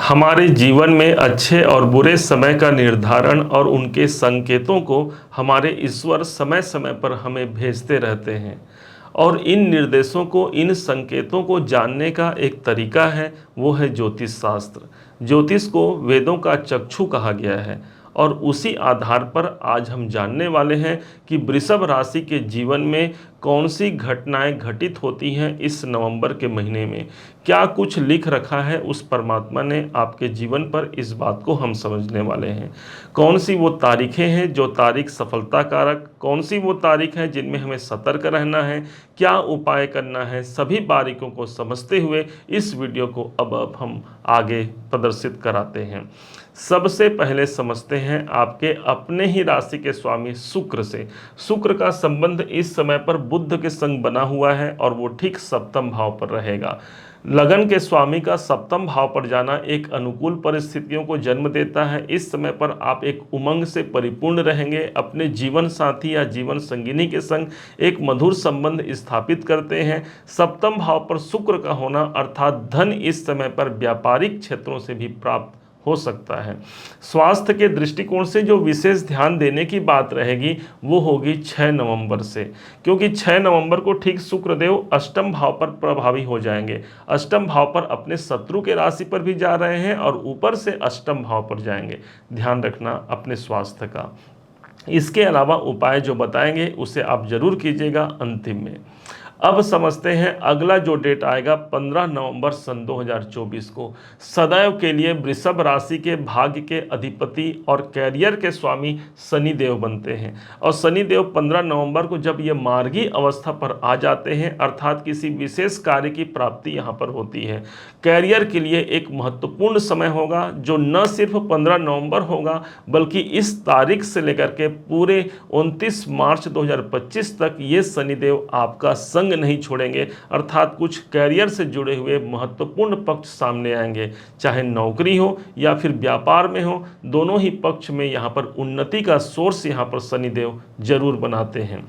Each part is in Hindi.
हमारे जीवन में अच्छे और बुरे समय का निर्धारण और उनके संकेतों को हमारे ईश्वर समय समय पर हमें भेजते रहते हैं। और इन निर्देशों को, इन संकेतों को जानने का एक तरीका है, वो है ज्योतिष शास्त्र। ज्योतिष को वेदों का चक्षु कहा गया है। और उसी आधार पर आज हम जानने वाले हैं कि वृषभ राशि के जीवन में कौन सी घटनाएं घटित होती हैं इस नवंबर के महीने में। क्या कुछ लिख रखा है उस परमात्मा ने आपके जीवन पर, इस बात को हम समझने वाले हैं। कौन सी वो तारीखें हैं जो तारीख सफलता कारक, कौन सी वो तारीख है जिनमें हमें सतर्क रहना है, क्या उपाय करना है, सभी बारीकों को समझते हुए इस वीडियो को अब हम आगे प्रदर्शित कराते हैं। सबसे पहले समझते हैं आपके अपने ही राशि के स्वामी शुक्र से। शुक्र का संबंध इस समय पर बुध के संग बना हुआ है और वो ठीक सप्तम भाव पर रहेगा। लगन के स्वामी का सप्तम भाव पर जाना एक अनुकूल परिस्थितियों को जन्म देता है। इस समय पर आप एक उमंग से परिपूर्ण रहेंगे, अपने जीवन साथी या जीवन संगिनी के संग एक मधुर संबंध स्थापित करते हैं। सप्तम भाव पर शुक्र का होना अर्थात धन इस समय पर व्यापारिक क्षेत्रों से भी प्राप्त हो सकता है। स्वास्थ्य के दृष्टिकोण से जो विशेष ध्यान देने की बात रहेगी वो होगी 6 नवंबर से, क्योंकि 6 नवंबर को ठीक शुक्रदेव अष्टम भाव पर प्रभावी हो जाएंगे। अष्टम भाव पर अपने शत्रु के राशि पर भी जा रहे हैं और ऊपर से अष्टम भाव पर जाएंगे। ध्यान रखना अपने स्वास्थ्य का। इसके अलावा उपाय जो बताएंगे उसे आप जरूर कीजिएगा अंतिम में। अब समझते हैं अगला जो डेट आएगा 15 नवंबर सन 2024 को। सदैव के लिए वृषभ राशि के भाग्य के अधिपति और कैरियर के स्वामी शनि देव बनते हैं। और शनि देव 15 नवंबर को जब ये मार्गी अवस्था पर आ जाते हैं अर्थात किसी विशेष कार्य की प्राप्ति यहाँ पर होती है। कैरियर के लिए एक महत्वपूर्ण समय होगा जो न सिर्फ 15 नवंबर होगा बल्कि इस तारीख से लेकर के पूरे 29 मार्च 2025 तक ये शनिदेव आपका संग नहीं छोड़ेंगे। अर्थात कुछ कैरियर से जुड़े हुए महत्वपूर्ण पक्ष सामने आएंगे, चाहे नौकरी हो या फिर व्यापार में हो, दोनों ही पक्ष में यहाँ पर उन्नति का सोर्स यहाँ पर शनिदेव जरूर बनाते हैं।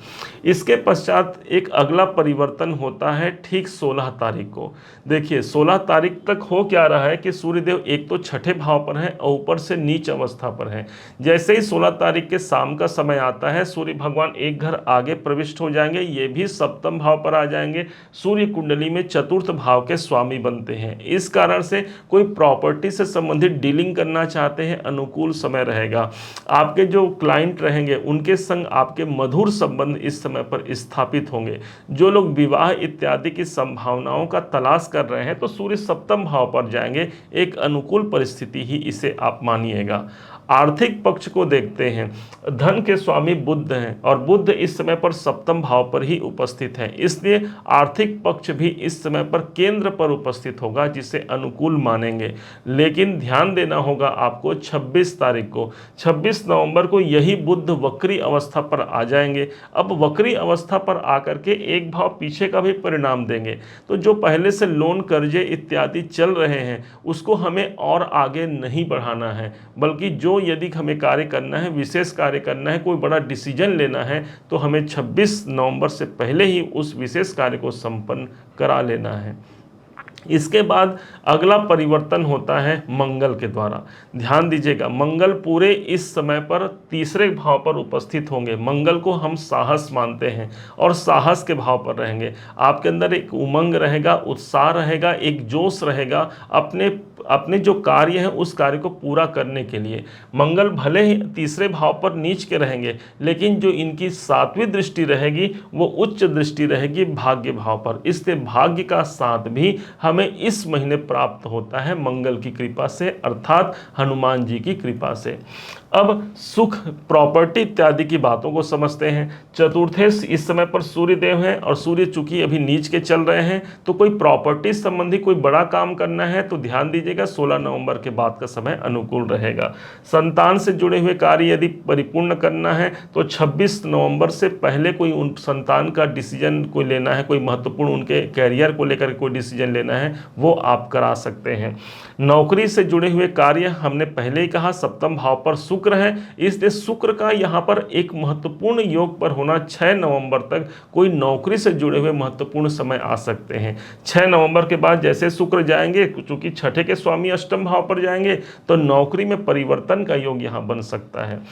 इसके पश्चात एक अगला परिवर्तन होता है ठीक 16 तारीख को। देखिए 16 तारीख तक हो क्या रहा है कि सूर्यदेव एक तो छठे भाव पर हैं और ऊपर से नीच अवस्था पर हैं। जैसे ही 16 तारीख के शाम का समय आता है सूर्य भगवान एक घर आगे प्रविष्ट हो जाएंगे, ये भी सप्तम भाव पर आ जाएंगे। सूर्य कुंडली में चतुर्थ भाव के स्वामी बनते हैं। इस कारण से कोई प्रॉपर्टी से संबंधित डीलिंग करना चाहते हैं, अनुकूल समय रहेगा। आपके जो क्लाइंट रहेंगे उनके संग आपके मधुर संबंध इस समय पर स्थापित होंगे। जो लोग विवाह इत्यादि की संभावनाओं का तलाश कर रहे हैं तो सूर्य सप्तम भाव पर जाएंगे, एक अनुकूल परिस्थिति ही इसे आप मानिएगा। आर्थिक पक्ष को देखते हैं, धन के स्वामी बुध हैं और बुध इस समय पर सप्तम भाव पर ही उपस्थित है, इसलिए आर्थिक पक्ष भी इस समय पर केंद्र पर उपस्थित होगा जिसे अनुकूल मानेंगे। लेकिन ध्यान देना होगा आपको 26 तारीख को, 26 नवंबर को यही बुध वक्री अवस्था पर आ जाएंगे। अब वक्री अवस्था पर आकर के एक भाव पीछे का भी परिणाम देंगे। तो जो पहले से लोन कर्जे इत्यादि चल रहे हैं उसको हमें और आगे नहीं बढ़ाना है, बल्कि जो यदि हमें कार्य करना है, विशेष कार्य करना है, कोई बड़ा डिसीजन लेना है तो हमें 26 नवंबर से पहले ही उस विशेष कार्य को संपन्न करा लेना है। इसके बाद अगला परिवर्तन होता है मंगल के द्वारा। ध्यान दीजिएगा, मंगल पूरे इस समय पर तीसरे भाव पर उपस्थित होंगे। मंगल को हम साहस मानते हैं और साहस के भाव पर रहेंगे। आपके अंदर एक उमंग रहेगा, उत्साह रहेगा, एक जोश रहेगा अपने जो कार्य है उस कार्य को पूरा करने के लिए। मंगल भले ही तीसरे भाव पर नीच के रहेंगे लेकिन जो इनकी सातवीं दृष्टि रहेगी वो उच्च दृष्टि रहेगी भाग्य भाव पर, इसलिए भाग्य का साथ भी हमें इस महीने प्राप्त होता है मंगल की कृपा से, अर्थात हनुमान जी की कृपा से। अब सुख, प्रॉपर्टी इत्यादि की बातों को समझते हैं। चतुर्थेश इस समय पर सूर्य देव हैं और सूर्य चूंकि अभी नीच के चल रहे हैं तो कोई प्रॉपर्टी संबंधी कोई बड़ा काम करना है तो ध्यान दीजिएगा 16 नवंबर के बाद का समय अनुकूल रहेगा। संतान से जुड़े हुए कार्य यदि परिपूर्ण करना है तो 26 नवंबर से पहले कोई उन संतान का डिसीजन कोई लेना है, कोई महत्वपूर्ण उनके कैरियर को लेकर कोई डिसीजन लेना है है वो आप करा सकते हैं। नौकरी से जुड़े हुए कार्य हमने पहले ही कहा सप्तम भाव पर शुक्र है, इसलिए शुक्र का यहाँ पर एक महत्वपूर्ण योग पर होना 6 नवंबर तक कोई नौकरी से जुड़े हुए महत्वपूर्ण समय आ सकते हैं। 6 नवंबर के बाद जैसे शुक्र जाएंगे, चूंकि छठे के स्वामी अष्टम भाव पर जाएंगे, तो नौकरी में परिवर्तन का योग यहाँ बन सकता है।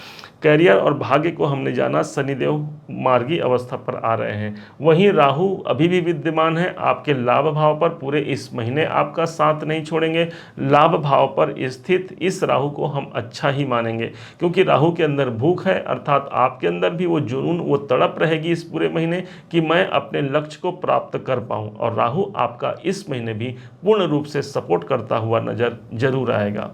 कैरियर और भाग्य को हमने जाना, शनिदेव मार्गी अवस्था पर आ रहे हैं। वहीं राहु अभी भी विद्यमान है आपके लाभ भाव पर, पूरे इस महीने आपका साथ नहीं छोड़ेंगे। लाभ भाव पर स्थित इस राहु को हम अच्छा ही मानेंगे, क्योंकि राहु के अंदर भूख है, अर्थात आपके अंदर भी वो जुनून, वो तड़प रहेगी इस पूरे महीने कि मैं अपने लक्ष्य को प्राप्त कर पाऊं। और राहु आपका इस महीने भी पूर्ण रूप से सपोर्ट करता हुआ नजर जरूर आएगा।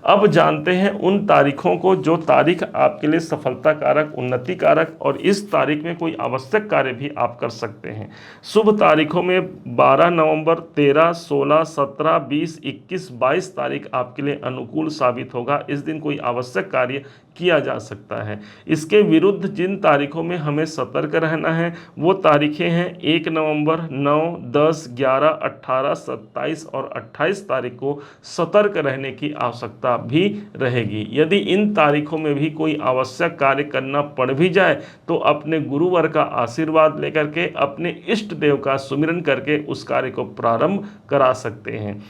अब जानते हैं उन तारीखों को जो तारीख आपके लिए सफलता कारक, उन्नति कारक, और इस तारीख में कोई आवश्यक कार्य भी आप कर सकते हैं। शुभ तारीखों में 12 नवंबर, 13, 16, 17, 20, 21, 22 तारीख आपके लिए अनुकूल साबित होगा। इस दिन कोई आवश्यक कार्य किया जा सकता है। इसके विरुद्ध जिन तारीखों में हमें सतर्क रहना है वो तारीखें हैं 1 नवंबर, 9, 10, 11, 18, 27 और 28 तारीख को सतर्क रहने की आवश्यकता भी रहेगी। यदि इन तारीखों में भी कोई आवश्यक कार्य करना पड़ भी जाए तो अपने गुरुवर का आशीर्वाद लेकर के, अपने इष्ट देव का सुमिरन करके उस कार्य को प्रारंभ करा सकते हैं।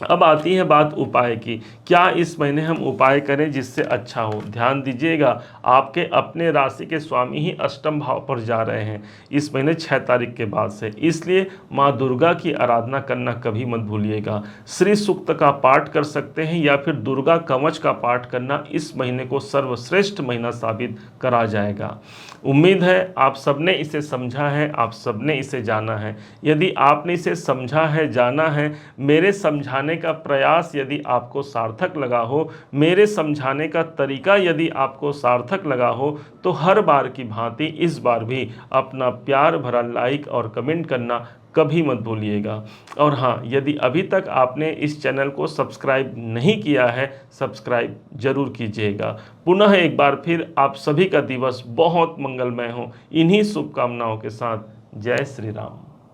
अब आती है बात उपाय की। क्या इस महीने हम उपाय करें जिससे अच्छा हो? ध्यान दीजिएगा, आपके अपने राशि के स्वामी ही अष्टम भाव पर जा रहे हैं इस महीने 6 तारीख के बाद से, इसलिए माँ दुर्गा की आराधना करना कभी मत भूलिएगा। श्री सूक्त का पाठ कर सकते हैं या फिर दुर्गा कवच का पाठ करना इस महीने को सर्वश्रेष्ठ महीना साबित करा जाएगा। उम्मीद है आप सबने इसे समझा है, आप सबने इसे जाना है। यदि आपने इसे समझा है, जाना है, मेरे समझाने का प्रयास यदि आपको सार्थक लगा हो, मेरे समझाने का तरीका यदि आपको सार्थक लगा हो, तो हर बार की भांति इस बार भी अपना प्यार भरा लाइक और कमेंट करना कभी मत भूलिएगा। और हाँ, यदि अभी तक आपने इस चैनल को सब्सक्राइब नहीं किया है, सब्सक्राइब जरूर कीजिएगा। पुनः एक बार फिर आप सभी का दिवस बहुत मंगलमय हो, इन्हीं शुभकामनाओं के साथ जय श्री राम।